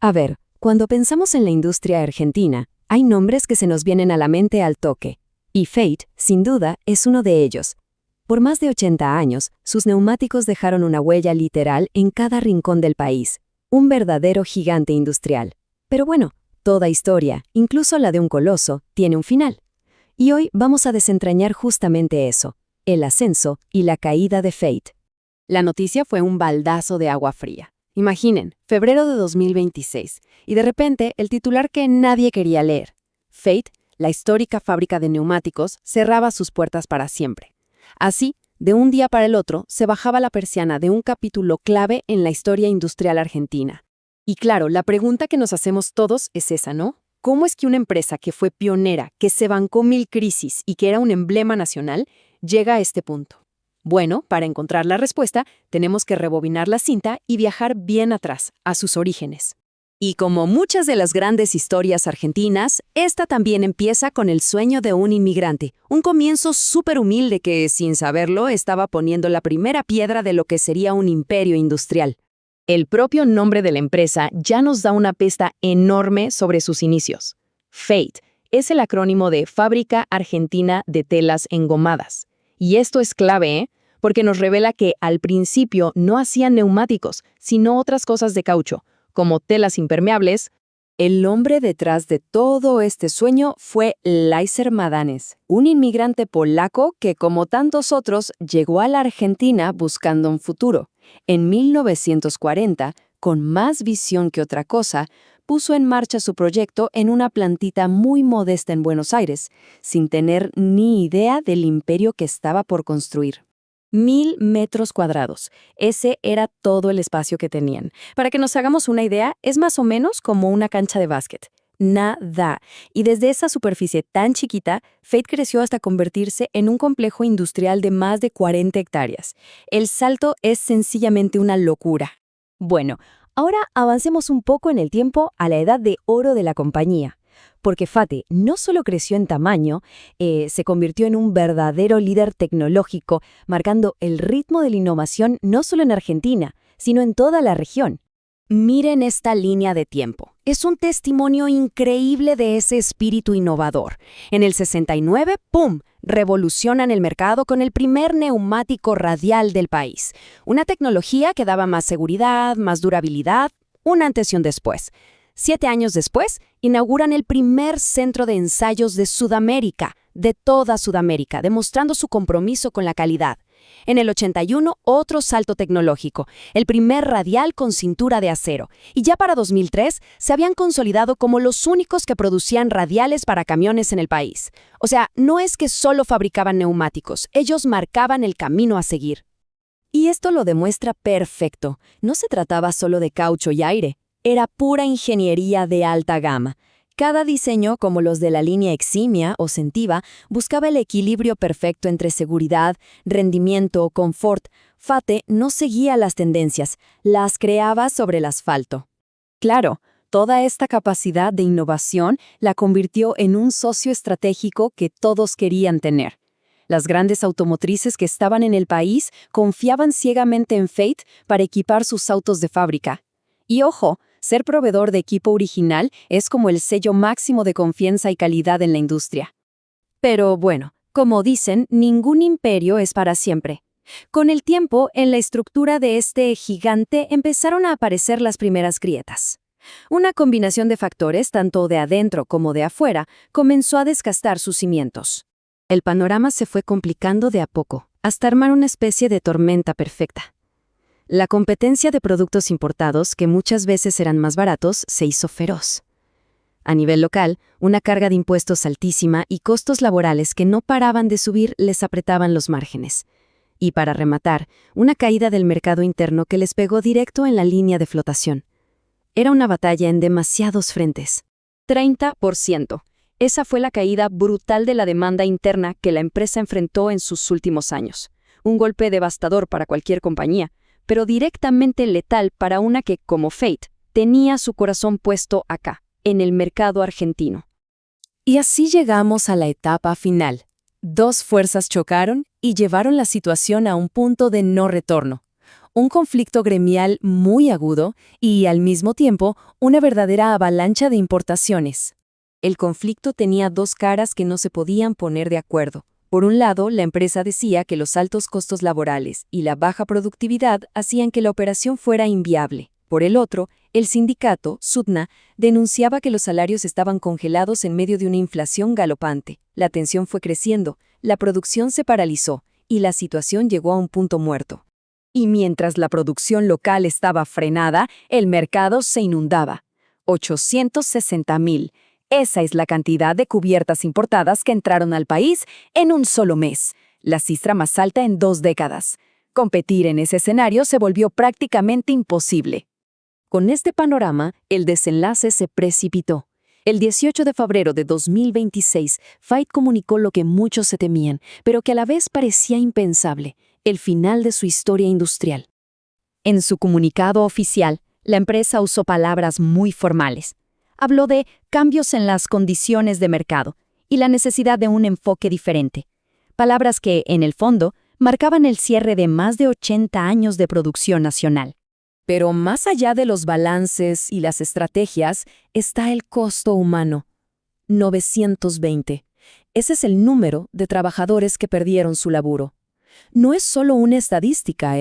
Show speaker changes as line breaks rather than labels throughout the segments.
A ver, cuando pensamos en la industria argentina, hay nombres que se nos vienen a la mente al toque. Y Fate, sin duda, es uno de ellos. Por más de 80 años, sus neumáticos dejaron una huella literal en cada rincón del país. Un verdadero gigante industrial. Pero bueno, toda historia, incluso la de un coloso, tiene un final. Y hoy vamos a desentrañar justamente eso, el ascenso y la caída de Fate.
La noticia fue un baldazo de agua fría. Imaginen, febrero de 2026, y de repente el titular que nadie quería leer. Fate, la histórica fábrica de neumáticos, cerraba sus puertas para siempre. Así, de un día para el otro, se bajaba la persiana de un capítulo clave en la historia industrial argentina. Y claro, la pregunta que nos hacemos todos es esa, ¿no? ¿Cómo es que una empresa que fue pionera, que se bancó 1000 crisis y que era un emblema nacional, llega a este punto? Bueno, para encontrar la respuesta, tenemos que rebobinar la cinta y viajar bien atrás, a sus orígenes.
Y como muchas de las grandes historias argentinas, esta también empieza con el sueño de un inmigrante, un comienzo súper humilde que, sin saberlo, estaba poniendo la primera piedra de lo que sería un imperio industrial. El propio nombre de la empresa ya nos da una pista enorme sobre sus inicios. Fate es el acrónimo de Fábrica Argentina de Telas Engomadas. Y esto es clave, porque nos revela que al principio no hacían neumáticos, sino otras cosas de caucho, como telas impermeables.
El hombre detrás de todo este sueño fue Lajzer Madanes, un inmigrante polaco que, como tantos otros, llegó a la Argentina buscando un futuro. En 1940, con más visión que otra cosa, puso en marcha su proyecto en una plantita muy modesta en Buenos Aires, sin tener ni idea del imperio que estaba por construir. 1000 metros cuadrados. Ese era todo el espacio que tenían. Para que nos hagamos una idea, es más o menos como una cancha de básquet. Nada. Y desde esa superficie tan chiquita, Fate creció hasta convertirse en un complejo industrial de más de 40 hectáreas. El salto es sencillamente una locura.
Bueno, ahora avancemos un poco en el tiempo a la edad de oro de la compañía. Porque Fate no solo creció en tamaño, se convirtió en un verdadero líder tecnológico, marcando el ritmo de la innovación no solo en Argentina, sino en toda la región. Miren esta línea de tiempo. Es un testimonio increíble de ese espíritu innovador. En el 69, ¡pum!, revolucionan el mercado con el primer neumático radial del país. Una tecnología que daba más seguridad, más durabilidad, un antes y un después. 7 años después, inauguran el primer centro de ensayos de Sudamérica, de toda Sudamérica, demostrando su compromiso con la calidad. En el 81, otro salto tecnológico, el primer radial con cintura de acero. Y ya para 2003, se habían consolidado como los únicos que producían radiales para camiones en el país. O sea, no es que solo fabricaban neumáticos, ellos marcaban el camino a seguir. Y esto lo demuestra perfecto. No se trataba solo de caucho y aire. Era pura ingeniería de alta gama. Cada diseño, como los de la línea Eximia o Sentiva, buscaba el equilibrio perfecto entre seguridad, rendimiento, confort. Fate no seguía las tendencias, las creaba sobre el asfalto. Claro, toda esta capacidad de innovación la convirtió en un socio estratégico que todos querían tener. Las grandes automotrices que estaban en el país confiaban ciegamente en Fate para equipar sus autos de fábrica. Y ojo, ser proveedor de equipo original es como el sello máximo de confianza y calidad en la industria. Pero bueno, como dicen, ningún imperio es para siempre. Con el tiempo, en la estructura de este gigante empezaron a aparecer las primeras grietas. Una combinación de factores, tanto de adentro como de afuera, comenzó a desgastar sus cimientos. El panorama se fue complicando de a poco, hasta armar una especie de tormenta perfecta. La competencia de productos importados, que muchas veces eran más baratos, se hizo feroz. A nivel local, una carga de impuestos altísima y costos laborales que no paraban de subir les apretaban los márgenes. Y para rematar, una caída del mercado interno que les pegó directo en la línea de flotación. Era una batalla en demasiados frentes. 30%. Esa fue la caída brutal de la demanda interna que la empresa enfrentó en sus últimos años. Un golpe devastador para cualquier compañía, pero directamente letal para una que, como Fate, tenía su corazón puesto acá, en el mercado argentino.
Y así llegamos a la etapa final. Dos fuerzas chocaron y llevaron la situación a un punto de no retorno. Un conflicto gremial muy agudo y, al mismo tiempo, una verdadera avalancha de importaciones. El conflicto tenía dos caras que no se podían poner de acuerdo. Por un lado, la empresa decía que los altos costos laborales y la baja productividad hacían que la operación fuera inviable. Por el otro, el sindicato, SUTNA, denunciaba que los salarios estaban congelados en medio de una inflación galopante. La tensión fue creciendo, la producción se paralizó y la situación llegó a un punto muerto. Y mientras la producción local estaba frenada, el mercado se inundaba. 860,000. Esa es la cantidad de cubiertas importadas que entraron al país en un solo mes, la cifra más alta en 2 décadas. Competir en ese escenario se volvió prácticamente imposible. Con este panorama, el desenlace se precipitó. El 18 de febrero de 2026, Fait comunicó lo que muchos se temían, pero que a la vez parecía impensable: el final de su historia industrial. En su comunicado oficial, la empresa usó palabras muy formales. Habló de cambios en las condiciones de mercado y la necesidad de un enfoque diferente. Palabras que, en el fondo, marcaban el cierre de más de 80 años de producción nacional. Pero más allá de los balances y las estrategias, está el costo humano. 920. Ese es el número de trabajadores que perdieron su laburo. No es solo una estadística,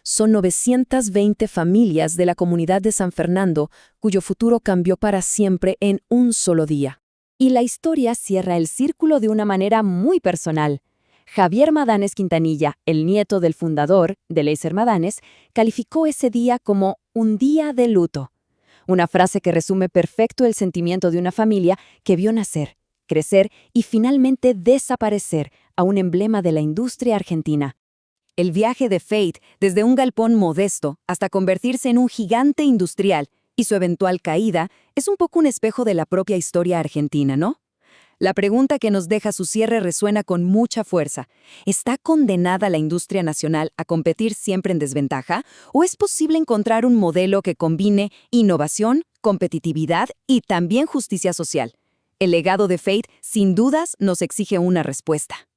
Son 920 familias de la comunidad de San Fernando cuyo futuro cambió para siempre en un solo día. Y la historia cierra el círculo de una manera muy personal. Javier Madanes Quintanilla, el nieto del fundador de Laser Madanes, calificó ese día como un día de luto. Una frase que resume perfecto el sentimiento de una familia que vio nacer, crecer y finalmente desaparecer a un emblema de la industria argentina. El viaje de Fait, desde un galpón modesto hasta convertirse en un gigante industrial, y su eventual caída, es un poco un espejo de la propia historia argentina, ¿no? La pregunta que nos deja su cierre resuena con mucha fuerza. ¿Está condenada la industria nacional a competir siempre en desventaja? ¿O es posible encontrar un modelo que combine innovación, competitividad y también justicia social? El legado de Fait, sin dudas, nos exige una respuesta.